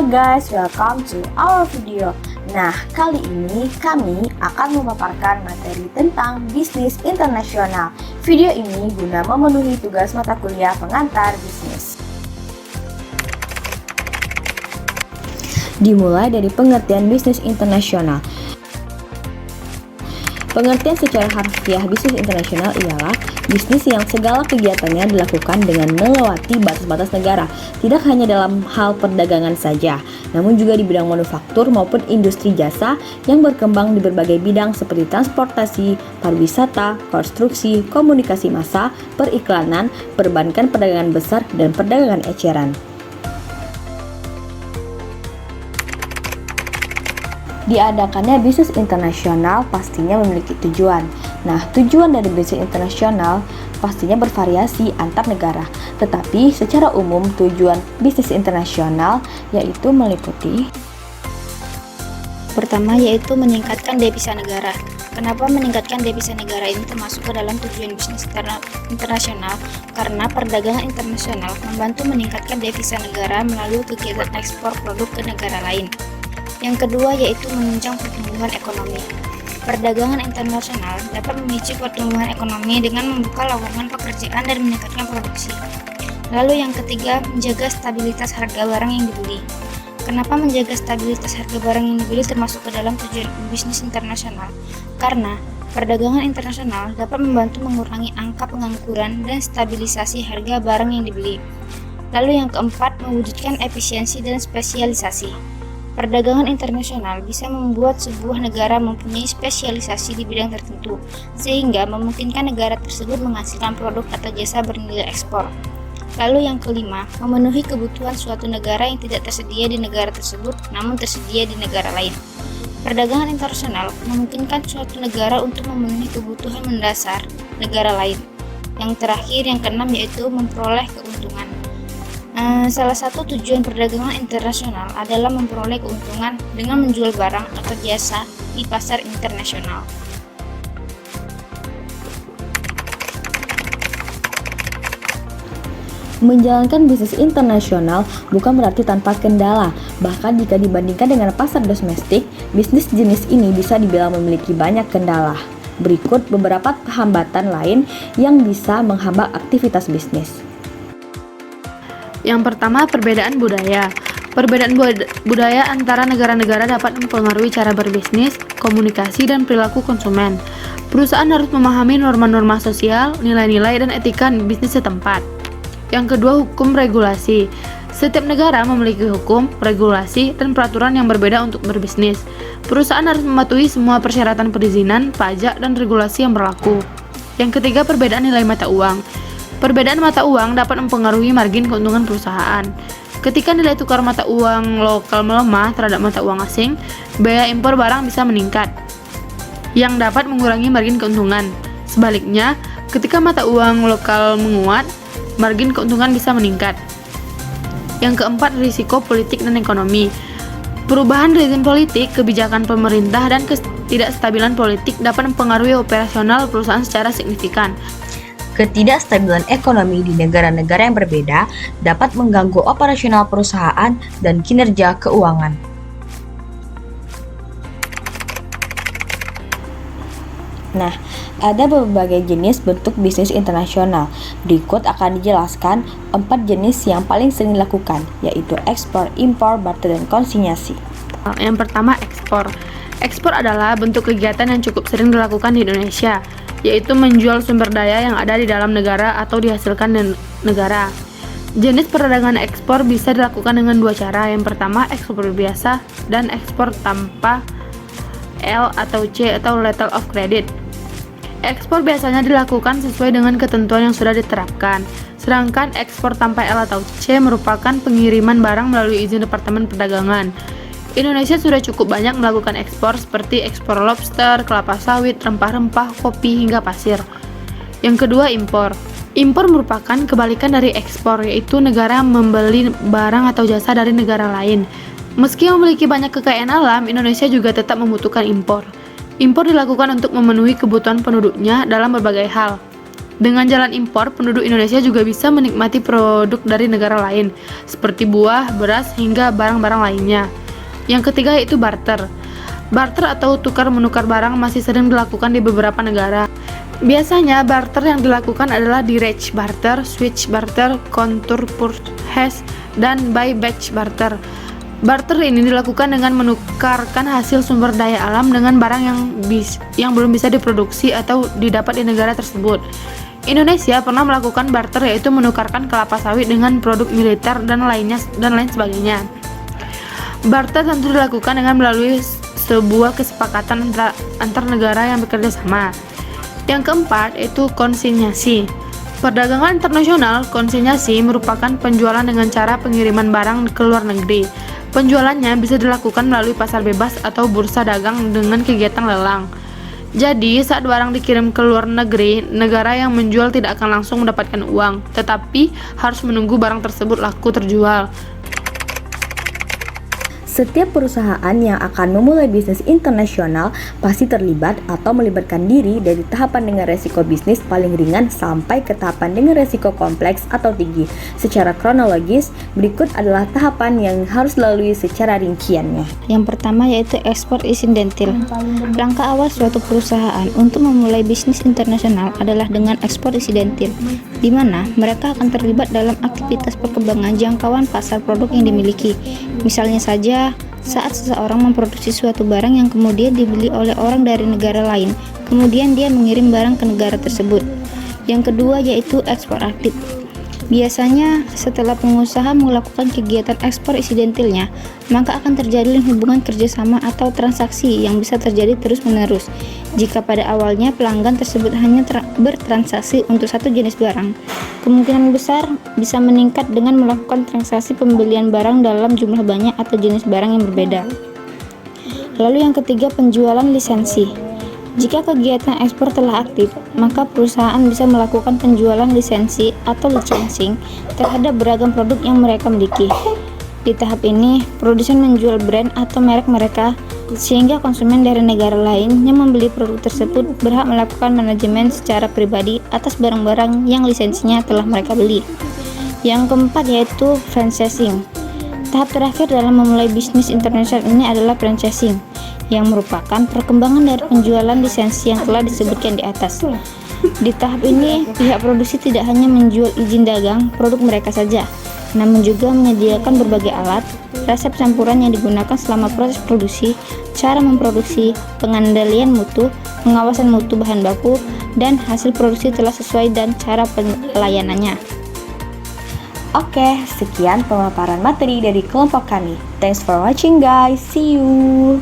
Halo guys, welcome to our video. Nah, kali ini kami akan memaparkan materi tentang bisnis internasional. Video ini guna memenuhi tugas mata kuliah pengantar bisnis. Dimulai dari pengertian bisnis internasional. Pengertian secara harfiah bisnis internasional ialah bisnis yang segala kegiatannya dilakukan dengan melewati batas-batas negara, tidak hanya dalam hal perdagangan saja, namun juga di bidang manufaktur maupun industri jasa yang berkembang di berbagai bidang seperti transportasi, pariwisata, konstruksi, komunikasi massa, periklanan, perbankan, perdagangan besar, dan perdagangan eceran. Diadakannya bisnis internasional pastinya memiliki tujuan. Nah, tujuan dari bisnis internasional pastinya bervariasi antar negara. Tetapi secara umum tujuan bisnis internasional yaitu meliputi pertama yaitu meningkatkan devisa negara. Kenapa meningkatkan devisa negara ini termasuk ke dalam tujuan bisnis internasional? Karena perdagangan internasional membantu meningkatkan devisa negara melalui kegiatan ekspor produk ke negara lain. Yang kedua yaitu menunjang pertumbuhan ekonomi. Perdagangan internasional dapat memicu pertumbuhan ekonomi dengan membuka lowongan pekerjaan dan meningkatkan produksi. Lalu yang ketiga, menjaga stabilitas harga barang yang dibeli. Kenapa menjaga stabilitas harga barang yang dibeli termasuk ke dalam tujuan bisnis internasional? Karena perdagangan internasional dapat membantu mengurangi angka pengangguran dan stabilisasi harga barang yang dibeli. Lalu yang keempat, mewujudkan efisiensi dan spesialisasi. Perdagangan internasional bisa membuat sebuah negara mempunyai spesialisasi di bidang tertentu, sehingga memungkinkan negara tersebut menghasilkan produk atau jasa bernilai ekspor. Lalu yang kelima, memenuhi kebutuhan suatu negara yang tidak tersedia di negara tersebut, namun tersedia di negara lain. Perdagangan internasional memungkinkan suatu negara untuk memenuhi kebutuhan mendasar negara lain. Yang terakhir, yang keenam, yaitu memperoleh keuntungan. Salah satu tujuan perdagangan internasional adalah memperoleh keuntungan dengan menjual barang atau jasa di pasar internasional. Menjalankan bisnis internasional bukan berarti tanpa kendala. Bahkan jika dibandingkan dengan pasar domestik, bisnis jenis ini bisa dibilang memiliki banyak kendala. Berikut beberapa hambatan lain yang bisa menghambat aktivitas bisnis. Yang pertama, perbedaan budaya. Perbedaan budaya antara negara-negara dapat mempengaruhi cara berbisnis, komunikasi, dan perilaku konsumen. Perusahaan harus memahami norma-norma sosial, nilai-nilai, dan etika bisnis setempat. Yang kedua, hukum regulasi. Setiap negara memiliki hukum, regulasi, dan peraturan yang berbeda untuk berbisnis. Perusahaan harus mematuhi semua persyaratan perizinan, pajak, dan regulasi yang berlaku. Yang ketiga, perbedaan nilai mata uang. Perbedaan mata uang dapat mempengaruhi margin keuntungan perusahaan. Ketika nilai tukar mata uang lokal melemah terhadap mata uang asing, biaya impor barang bisa meningkat, yang dapat mengurangi margin keuntungan. Sebaliknya, ketika mata uang lokal menguat, margin keuntungan bisa meningkat. Yang keempat, risiko politik dan ekonomi. Perubahan rezim politik, kebijakan pemerintah, dan ketidakstabilan politik dapat mempengaruhi operasional perusahaan secara signifikan. Ketidakstabilan ekonomi di negara-negara yang berbeda dapat mengganggu operasional perusahaan dan kinerja keuangan. Nah, ada berbagai jenis bentuk bisnis internasional. Berikut akan dijelaskan 4 jenis yang paling sering dilakukan, yaitu ekspor, impor, barter, dan konsinyasi. Yang pertama, ekspor. Ekspor adalah bentuk kegiatan yang cukup sering dilakukan di Indonesia, yaitu menjual sumber daya yang ada di dalam negara atau dihasilkan di negara. Jenis perdagangan ekspor bisa dilakukan dengan dua cara. Yang pertama, ekspor biasa dan ekspor tanpa L atau C atau letter of credit. Ekspor biasanya dilakukan sesuai dengan ketentuan yang sudah diterapkan, sedangkan ekspor tanpa L atau C merupakan pengiriman barang melalui izin Departemen Perdagangan. Indonesia sudah cukup banyak melakukan ekspor seperti ekspor lobster, kelapa sawit, rempah-rempah, kopi, hingga pasir. Yang kedua, impor. Impor merupakan kebalikan dari ekspor, yaitu negara membeli barang atau jasa dari negara lain. Meski memiliki banyak kekayaan alam, Indonesia juga tetap membutuhkan impor. Impor dilakukan untuk memenuhi kebutuhan penduduknya dalam berbagai hal. Dengan jalan impor, penduduk Indonesia juga bisa menikmati produk dari negara lain, seperti buah, beras, hingga barang-barang lainnya. Yang ketiga yaitu barter. Barter atau tukar-menukar barang masih sering dilakukan di beberapa negara. Biasanya barter yang dilakukan adalah direct barter, switch barter, contour purchase, dan buyback barter. Barter ini dilakukan dengan menukarkan hasil sumber daya alam dengan barang yang belum bisa diproduksi atau didapat di negara tersebut. Indonesia pernah melakukan barter, yaitu menukarkan kelapa sawit dengan produk militer dan lain sebagainya. Barter tentu dilakukan dengan melalui sebuah kesepakatan antar negara yang bekerja sama. Yang keempat yaitu konsinyasi. Perdagangan internasional, konsinyasi merupakan penjualan dengan cara pengiriman barang ke luar negeri. Penjualannya bisa dilakukan melalui pasar bebas atau bursa dagang dengan kegiatan lelang. Jadi, saat barang dikirim ke luar negeri, negara yang menjual tidak akan langsung mendapatkan uang, tetapi harus menunggu barang tersebut laku terjual. Setiap perusahaan yang akan memulai bisnis internasional pasti terlibat atau melibatkan diri dari tahapan dengan resiko bisnis paling ringan sampai ke tahapan dengan resiko kompleks atau tinggi. Secara kronologis, berikut adalah tahapan yang harus dilalui secara rinciannya. Yang pertama yaitu ekspor insidentil. Langkah awal suatu perusahaan untuk memulai bisnis internasional adalah dengan ekspor insidentil, di mana mereka akan terlibat dalam aktivitas perkembangan jangkauan pasar produk yang dimiliki. Misalnya saja, saat seseorang memproduksi suatu barang yang kemudian dibeli oleh orang dari negara lain, kemudian dia mengirim barang ke negara tersebut. Yang kedua yaitu ekspor aktif. Biasanya setelah pengusaha melakukan kegiatan ekspor insidentilnya, maka akan terjalin hubungan kerjasama atau transaksi yang bisa terjadi terus-menerus. Jika pada awalnya pelanggan tersebut hanya bertransaksi untuk satu jenis barang, kemungkinan besar bisa meningkat dengan melakukan transaksi pembelian barang dalam jumlah banyak atau jenis barang yang berbeda. Lalu yang ketiga, penjualan lisensi. Jika kegiatan ekspor telah aktif, maka perusahaan bisa melakukan penjualan lisensi atau licensing terhadap beragam produk yang mereka miliki. Di tahap ini, produsen menjual brand atau merek mereka, sehingga konsumen dari negara lain yang membeli produk tersebut berhak melakukan manajemen secara pribadi atas barang-barang yang lisensinya telah mereka beli. Yang keempat yaitu franchising. Tahap terakhir dalam memulai bisnis internasional ini adalah franchising, yang merupakan perkembangan dari penjualan lisensi yang telah disebutkan di atas. Di tahap ini, pihak produksi tidak hanya menjual izin dagang produk mereka saja, namun juga menyediakan berbagai alat, resep campuran yang digunakan selama proses produksi, cara memproduksi, pengendalian mutu, pengawasan mutu bahan baku, dan hasil produksi telah sesuai dan cara pelayanannya. Oke, sekian pemaparan materi dari kelompok kami. Thanks for watching guys, see you!